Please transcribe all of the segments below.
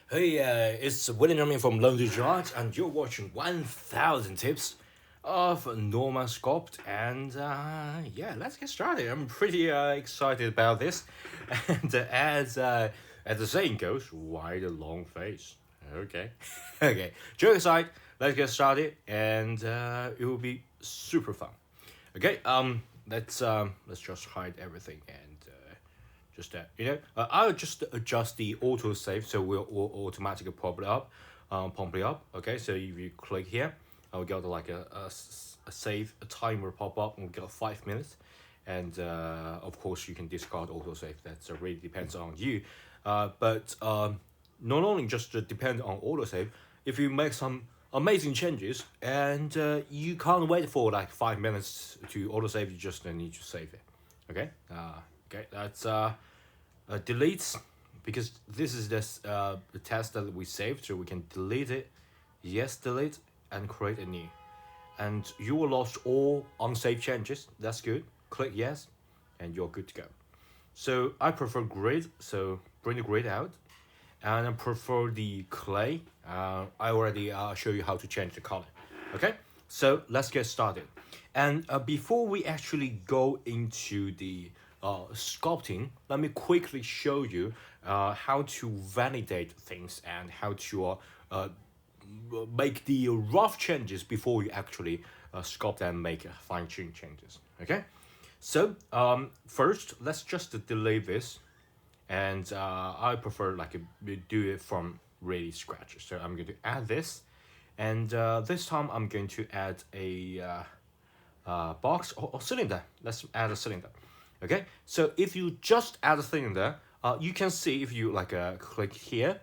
Hey, it's William Drumming from London Art, and you're watching 1000 Tips of Nomad Sculpt. And yeah, let's get started. I'm pretty excited about this. And as the saying goes, why the long face? Okay. Okay, joke aside, let's get started, and it will be super fun. Okay, let's just hide everything and just that, I'll just adjust the auto save so we'll automatically pump it up. Okay, so if you click here, I'll get like a save a timer pop up, and we'll get 5 minutes. And of course, you can discard auto save. That really depends on you. But not only just depend on auto save. If you make some amazing changes and you can't wait for like 5 minutes to auto save, you just need to save it. Okay. Okay. That's delete, because this is the test that we saved, so we can delete it. Yes, delete, and create a new. And you will lost all unsaved changes. That's good. Click yes, and you're good to go. So I prefer grid, so bring the grid out. And I prefer the clay. I already show you how to change the color. Okay, so let's get started. And before we actually go into the sculpting, let me quickly show you how to validate things and how to make the rough changes before you actually sculpt and make fine-tune changes. Okay, so first let's just delete this, and I prefer like do it from really scratch. So I'm going to add this, and this time I'm going to add a box or cylinder. Let's add a cylinder. Okay, so if you just add a cylinder, you can see if you like click here.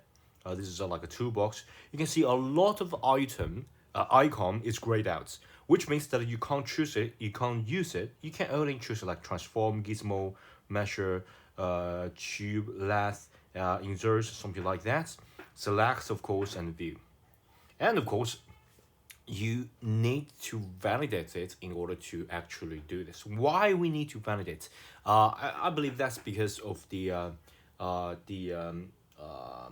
This is like a toolbox. You can see a lot of icon is grayed out, which means that you can't choose it, you can't use it. You can only choose like transform, gizmo, measure, tube, lathe, insert, something like that. Select, of course, and view. And of course, you need to validate it in order to actually do this. Why we need to validate? I believe that's because of uh, the um, uh,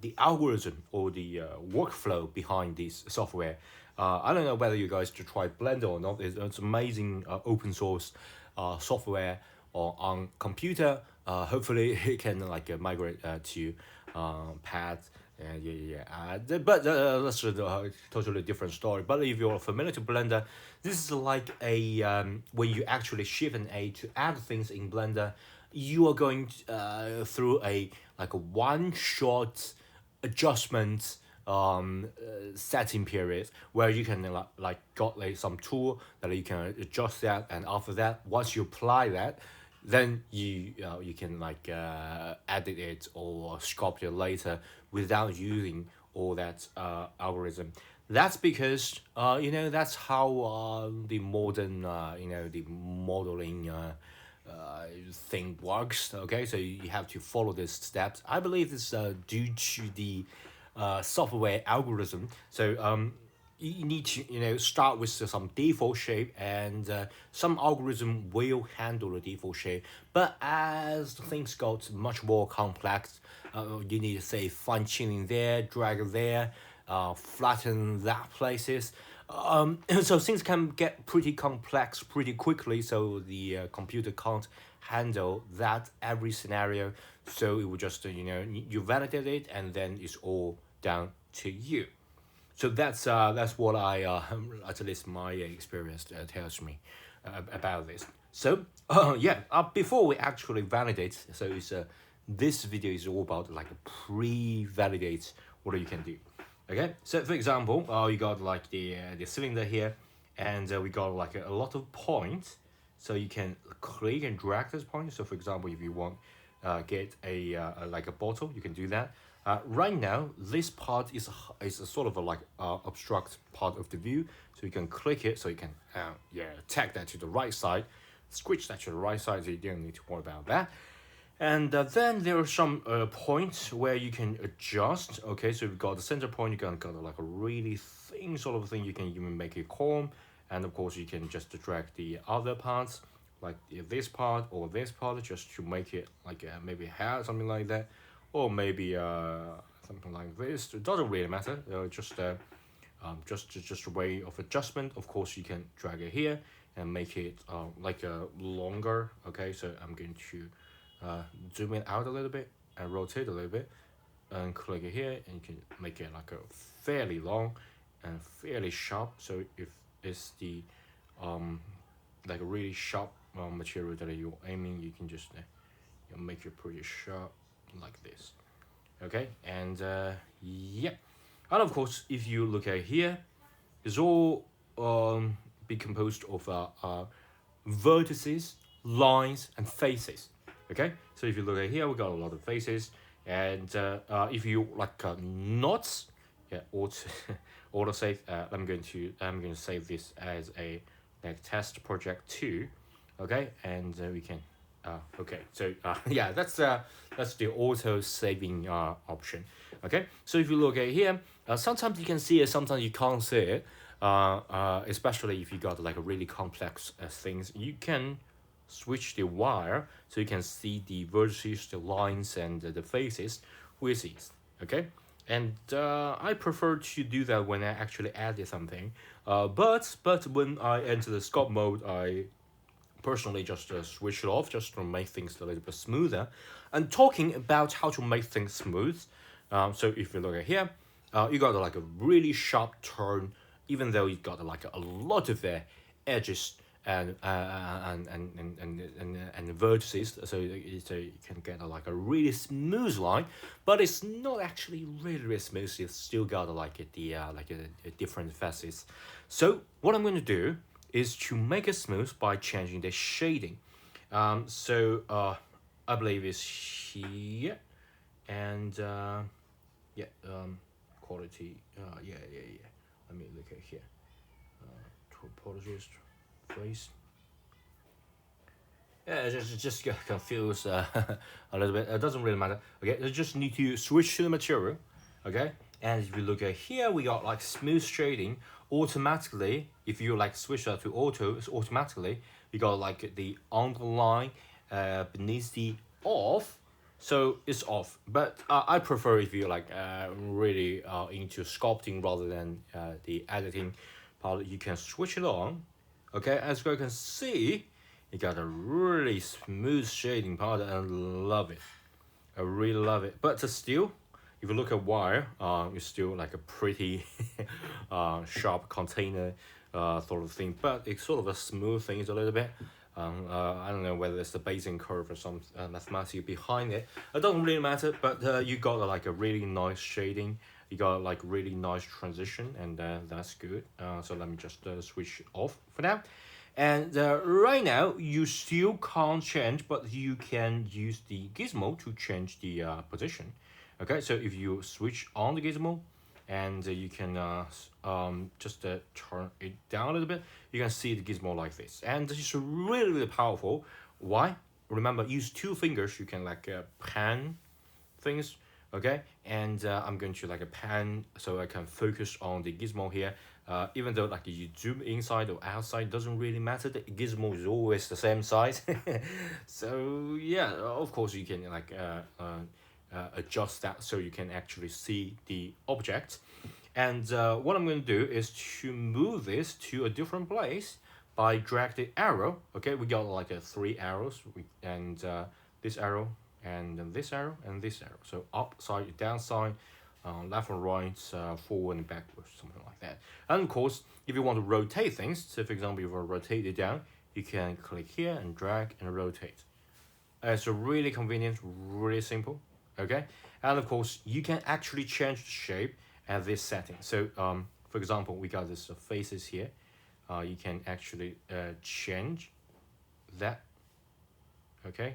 the algorithm or the workflow behind this software. I don't know whether you guys to try Blender or not. It's amazing open source software on computer. Hopefully, it can like migrate to pad. But that's a totally different story. But if you're familiar to Blender, this is like a when you actually shift an A to add things in Blender, you are going through a like a one shot adjustment setting period where you can like got like some tool that you can adjust that, and after that, once you apply that, then you can like edit it or sculpt it later without using all that algorithm. That's because that's how the modern the modeling thing works. Okay, so you have to follow these steps. I believe this due to the software algorithm. So you need to start with some default shape, and some algorithm will handle the default shape. But as things got much more complex, you need to say fine tuning there, drag there, flatten that places. So things can get pretty complex pretty quickly, so the computer can't handle that every scenario. So it will just you validate it, and then it's all down to you. So that's what I at least my experience tells me about this. So yeah, before we actually validate, so it's this video is all about like pre-validate what you can do. Okay, so for example, you got like the cylinder here, and we got like a lot of points, so you can click and drag this point. So for example, if you want get like a bottle, you can do that. Right now, this part is a sort of a like abstract part of the view, so you can click it, so you can tag that to the right side, switch that to the right side, so you don't need to worry about that. And then there are some points where you can adjust. Okay, so you've got the center point, you can got like a really thin sort of thing. You can even make it calm, and of course you can just drag the other parts, like this part or this part, just to make it like maybe hair, something like that, or maybe something like this. It doesn't really matter. Just a way of adjustment. Of course, you can drag it here and make it like a longer. Okay, so I'm going to zoom it out a little bit and rotate a little bit and click it here, and you can make it like a fairly long and fairly sharp. So if it's the like a really sharp material that you're aiming, you can just make it pretty sharp like this. Okay, and yeah, and of course if you look at here, it's all be composed of vertices, lines and faces. Okay, so if you look at here, we got a lot of faces, and if you like knots, yeah, auto save. I'm going to save this as a like test project 2. Okay, and we can okay, so yeah, that's the auto saving option. Okay, so if you look at here, sometimes you can see it, sometimes you can't see it. Especially if you got like a really complex things, you can switch the wire so you can see the vertices, the lines, and the faces with ease. Okay, and I prefer to do that when I actually added something. But when I enter the sculpt mode, I personally just switch it off just to make things a little bit smoother. And talking about how to make things smooth, so if you look at here, you got like a really sharp turn, even though you got like a lot of edges and vertices, so you can get like a really smooth line, but it's not actually really smooth. It's still got like a different facets. So what I'm going to do is to make it smooth by changing the shading. So I believe it's here, and yeah, quality. Yeah. Let me look at here. Topologist, face. Yeah, just get confused a little bit. It doesn't really matter. Okay, you just need to switch to the material. Okay, and if you look at here, we got like smooth shading automatically. If you like switch that to auto, it's automatically you got like the underline beneath the off, so it's off. But I prefer if you like really into sculpting rather than the editing part, you can switch it on. Okay, as you can see, you got a really smooth shading part, and I love it. I really love it. But still, if you look at wire, it's still like a pretty sharp container sort of thing. But it's sort of a smooth things a little bit. I don't know whether it's the basing curve or some mathematics behind it. It doesn't really matter. But you got like a really nice shading. You got like really nice transition, and that's good. So let me just switch off for now. And right now, you still can't change, but you can use the gizmo to change the position. Okay, so if you switch on the gizmo, and you can just turn it down a little bit, you can see the gizmo like this. And this is really powerful. Why? Remember, use 2 fingers. You can like pan things. Okay, and I'm going to like a pan so I can focus on the gizmo here. Even though like you zoom inside or outside, doesn't really matter. The gizmo is always the same size. So yeah, of course you can like adjust that so you can actually see the object. And what I'm going to do is to move this to a different place by drag the arrow. Okay, we got like 3 arrows, and this arrow, and then this arrow, and this arrow. So up, side, down side, left and right, forward and backwards, something like that. And of course, if you want to rotate things, so for example, if you want to rotate it down, you can click here and drag and rotate. It's really convenient, really simple. Okay, and of course, you can actually change the shape at this setting. So for example, we got this faces here. You can actually change that. Okay.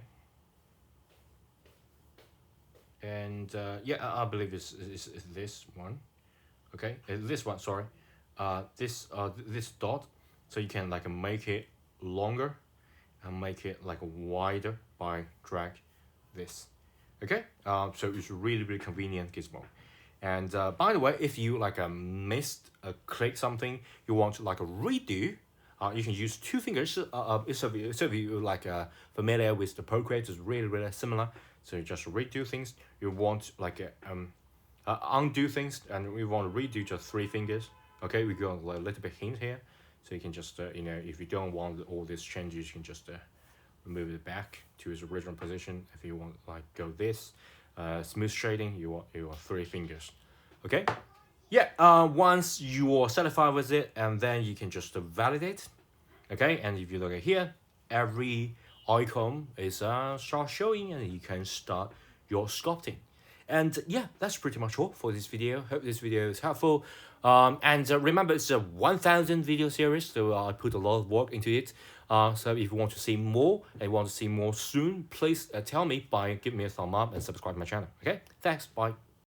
And yeah, I believe it's this one. Okay, this one, sorry. This dot, so you can like make it longer and make it like wider by drag this. Okay, so it's really convenient gizmo. And by the way, if you like missed click something, you want to like a redo, you can use 2 fingers. If you like familiar with the Procreate, it's really similar. So you just redo things. You want like undo things, and we want to redo just 3 fingers. Okay, we got a little bit hint here, so you can just if you don't want all these changes, you can just remove it back to its original position. If you want like go this, smooth shading, you want 3 fingers. Okay, yeah. Once you are satisfied with it, and then you can just validate. Okay, and if you look at here, every icon is start showing, and you can start your sculpting. And yeah, that's pretty much all for this video. Hope this video is helpful. And remember, it's a 1000 video series, so I put a lot of work into it. So if you want to see more and want to see more soon, please tell me by giving me a thumb up and subscribe to my channel. Okay, thanks, bye.